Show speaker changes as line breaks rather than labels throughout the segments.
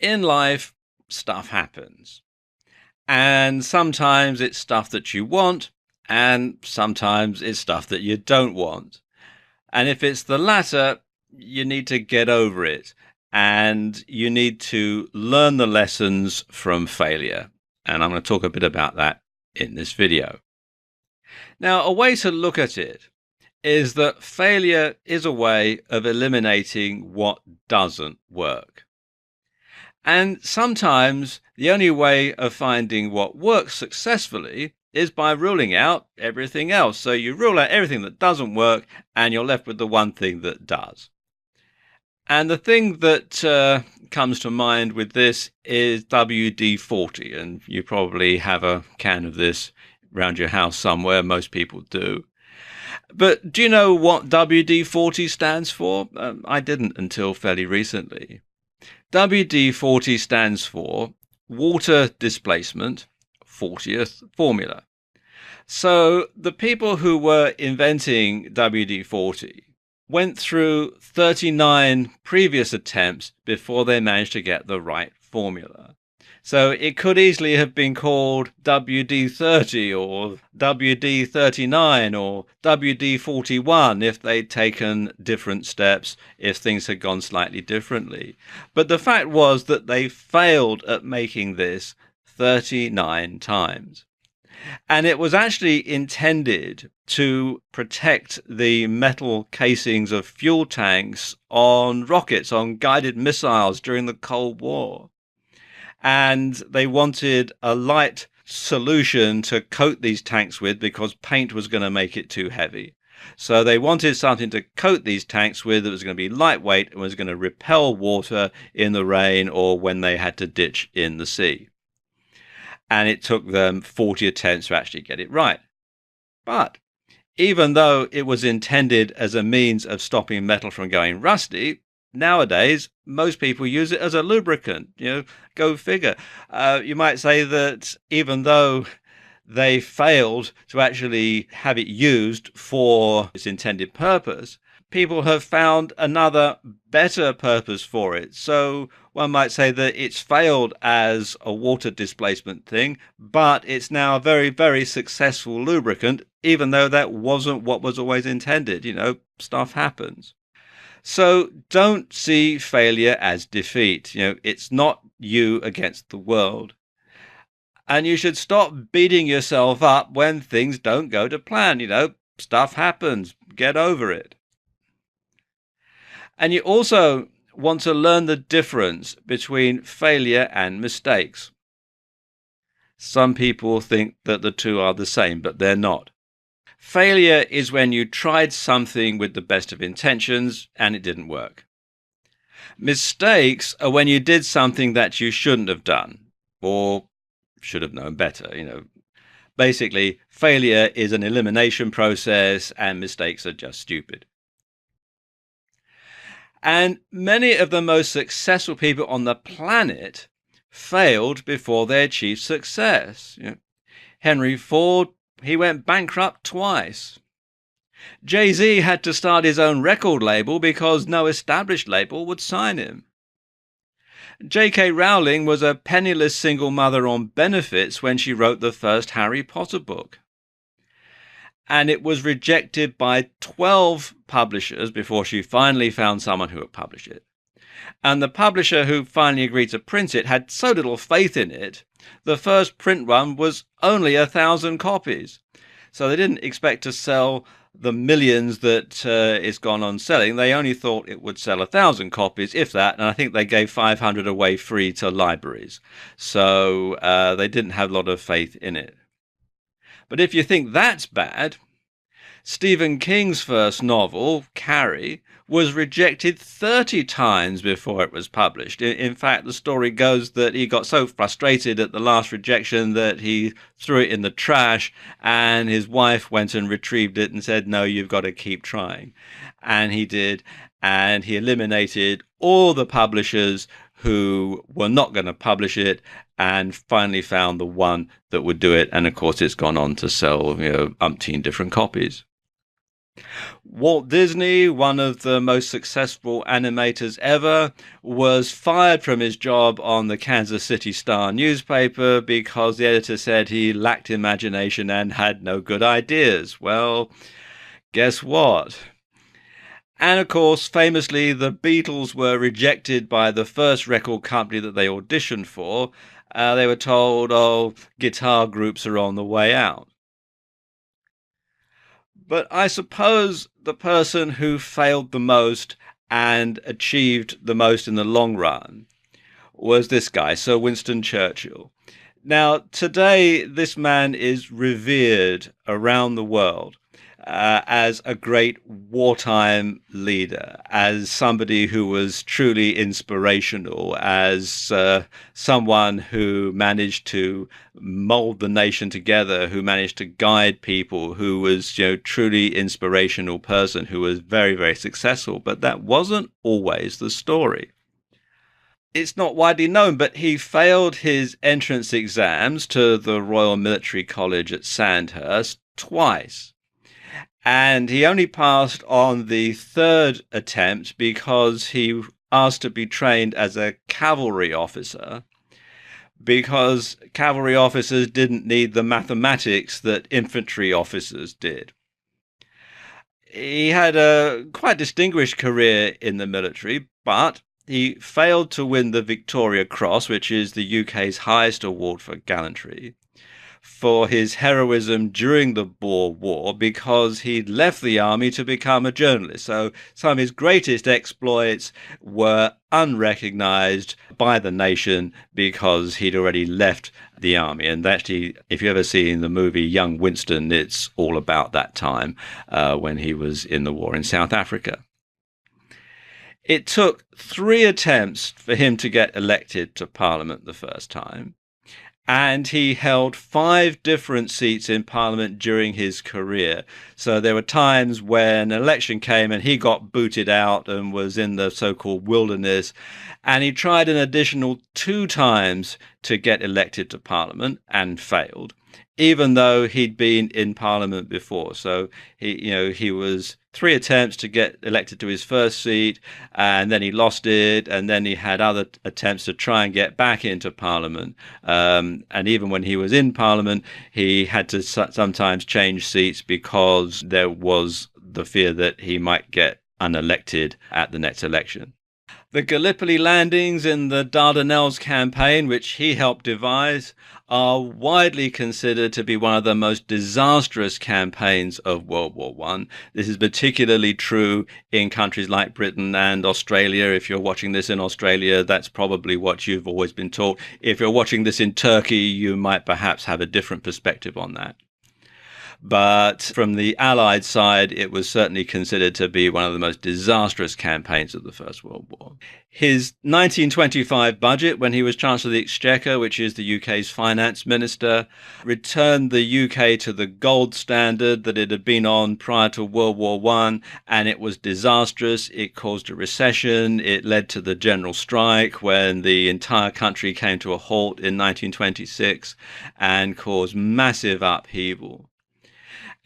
In life, stuff happens. And sometimes it's stuff that you want, and sometimes it's stuff that you don't want. And if it's the latter, you need to get over it. And you need to learn the lessons from failure. And I'm going to talk a bit about that in this video. Now, a way to look at it is that failure is a way of eliminating what doesn't work. And sometimes the only way of finding what works successfully is by ruling out everything else. So you rule out everything that doesn't work and you're left with the one thing that does. And the thing that comes to mind with this is WD-40. And you probably have a can of this around your house somewhere. Most people do. But do you know what WD-40 stands for? I didn't until fairly recently. WD-40 stands for Water Displacement 40th Formula. So the people who were inventing WD-40 went through 39 previous attempts before they managed to get the right formula. So it could easily have been called WD-30 or WD-39 or WD-41 if they'd taken different steps, if things had gone slightly differently. But the fact was that they failed at making this 39 times. And it was actually intended to protect the metal casings of fuel tanks on rockets, on guided missiles during the Cold War. And they wanted a light solution to coat these tanks with because paint was going to make it too heavy. So they wanted something to coat these tanks with that was going to be lightweight and was going to repel water in the rain or when they had to ditch in the sea. And it took them 40 attempts to actually get it right. But even though it was intended as a means of stopping metal from going rusty, nowadays, most people use it as a lubricant, go figure. You might say that even though they failed to actually have it used for its intended purpose, people have found another better purpose for it. So one might say that it's failed as a water displacement thing, but it's now a very, very successful lubricant, even though that wasn't what was always intended. Stuff happens. So don't see failure as defeat. It's not you against the world. And you should stop beating yourself up when things don't go to plan. Stuff happens. Get over it. And you also want to learn the difference between failure and mistakes. Some people think that the two are the same, but they're not. Failure is when you tried something with the best of intentions and it didn't work. Mistakes are when you did something that you shouldn't have done or should have known better. Basically, failure is an elimination process and mistakes are just stupid. And many of the most successful people on the planet failed before they achieved success. Henry Ford, he went bankrupt twice. Jay-Z had to start his own record label because no established label would sign him. J.K. Rowling was a penniless single mother on benefits when she wrote the first Harry Potter book. And it was rejected by 12 publishers before she finally found someone who would publish it. And the publisher who finally agreed to print it had so little faith in it, the first print run was only 1,000 copies. So they didn't expect to sell the millions that it's gone on selling. They only thought it would sell 1,000 copies, if that, and I think they gave 500 away free to libraries. So they didn't have a lot of faith in it. But if you think that's bad, Stephen King's first novel, Carrie, was rejected 30 times before it was published. In fact, the story goes that he got so frustrated at the last rejection that he threw it in the trash, and his wife went and retrieved it and said, "No, you've got to keep trying." And he did, and he eliminated all the publishers who were not going to publish it and finally found the one that would do it. And of course, it's gone on to sell, umpteen different copies. Walt Disney, one of the most successful animators ever, was fired from his job on the Kansas City Star newspaper because the editor said he lacked imagination and had no good ideas. Well, guess what? And of course, famously, the Beatles were rejected by the first record company that they auditioned for. They were told, oh, guitar groups are on the way out. But I suppose the person who failed the most and achieved the most in the long run was this guy, Sir Winston Churchill. Now, today, this man is revered around the world as a great wartime leader, as somebody who was truly inspirational, as someone who managed to mold the nation together, who managed to guide people, who was, truly inspirational person, who was very, very successful. But that wasn't always the story. It's not widely known, but he failed his entrance exams to the Royal Military College at Sandhurst twice. And he only passed on the third attempt because he asked to be trained as a cavalry officer, because cavalry officers didn't need the mathematics that infantry officers did. He had a quite distinguished career in the military, but he failed to win the Victoria Cross, which is the UK's highest award for gallantry, for his heroism during the Boer War because he'd left the army to become a journalist. So some of his greatest exploits were unrecognized by the nation because he'd already left the army. And actually, if you've ever seen the movie Young Winston, it's all about that time when he was in the war in South Africa. It took 3 attempts for him to get elected to Parliament the first time. And he held 5 different seats in Parliament during his career. So there were times when an election came and he got booted out and was in the so-called wilderness. And he tried an additional 2 times to get elected to Parliament and failed, even though he'd been in Parliament before. So he was 3 attempts to get elected to his first seat, and then he lost it, and then he had other attempts to try and get back into Parliament. And even when he was in Parliament, he had to sometimes change seats because there was the fear that he might get unelected at the next election. The Gallipoli landings in the Dardanelles campaign, which he helped devise, are widely considered to be one of the most disastrous campaigns of World War I. This is particularly true in countries like Britain and Australia. If you're watching this in Australia, that's probably what you've always been taught. If you're watching this in Turkey, you might perhaps have a different perspective on that. But from the Allied side, it was certainly considered to be one of the most disastrous campaigns of the First World War. His 1925 budget, when he was Chancellor of the Exchequer, which is the UK's finance minister, returned the UK to the gold standard that it had been on prior to World War I, and it was disastrous. It caused a recession. It led to the general strike when the entire country came to a halt in 1926 and caused massive upheaval.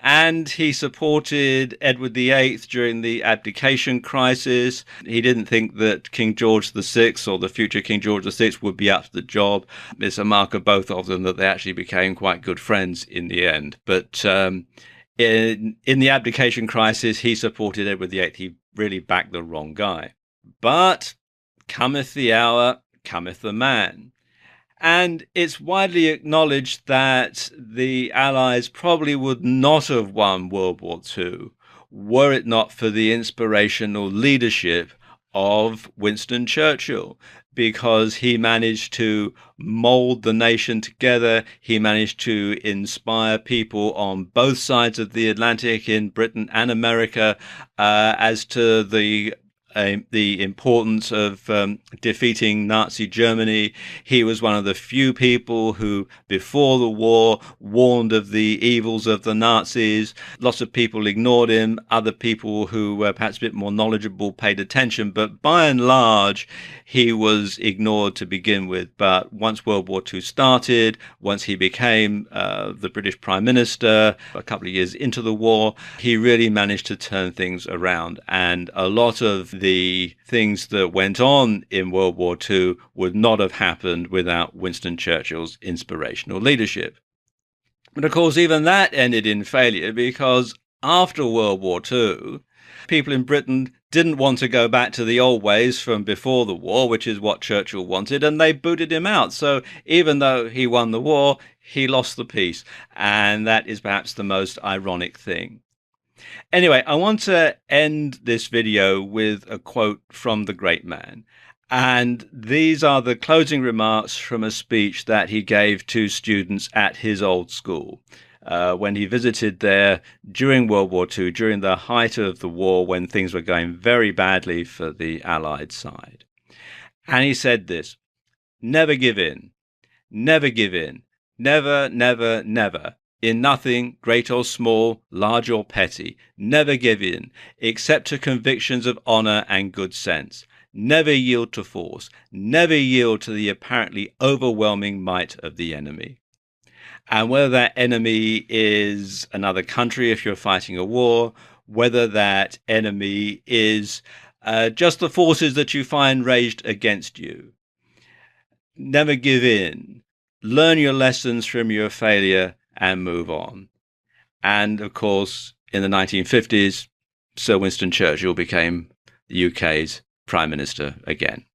And he supported Edward VIII during the abdication crisis. He didn't think that King George VI or the future King George VI would be up to the job. It's a mark of both of them that they actually became quite good friends in the end. But in the abdication crisis, he supported Edward VIII. He really backed the wrong guy. But cometh the hour, cometh the man. And it's widely acknowledged that the Allies probably would not have won World War II were it not for the inspirational leadership of Winston Churchill, because he managed to mold the nation together. He managed to inspire people on both sides of the Atlantic, in Britain and America, as to the the importance of defeating Nazi Germany. He was one of the few people who, before the war, warned of the evils of the Nazis. Lots of people ignored him. Other people who were perhaps a bit more knowledgeable paid attention. But by and large, he was ignored to begin with. But once World War II started, once he became the British Prime Minister, a couple of years into the war, he really managed to turn things around. And a lot of the things that went on in World War II would not have happened without Winston Churchill's inspirational leadership. But of course, even that ended in failure, because after World War II, people in Britain didn't want to go back to the old ways from before the war, which is what Churchill wanted, and they booted him out. So even though he won the war, he lost the peace. And that is perhaps the most ironic thing. Anyway, I want to end this video with a quote from the great man. And these are the closing remarks from a speech that he gave to students at his old school when he visited there during World War II, during the height of the war, when things were going very badly for the Allied side. And he said this: "Never give in. Never give in. Never, never, never. In nothing, great or small, large or petty. Never give in, except to convictions of honor and good sense. Never yield to force. Never yield to the apparently overwhelming might of the enemy." And whether that enemy is another country if you're fighting a war, whether that enemy is just the forces that you find raged against you, never give in. Learn your lessons from your failure and move on. And of course, in the 1950s, Sir Winston Churchill became the UK's Prime Minister again.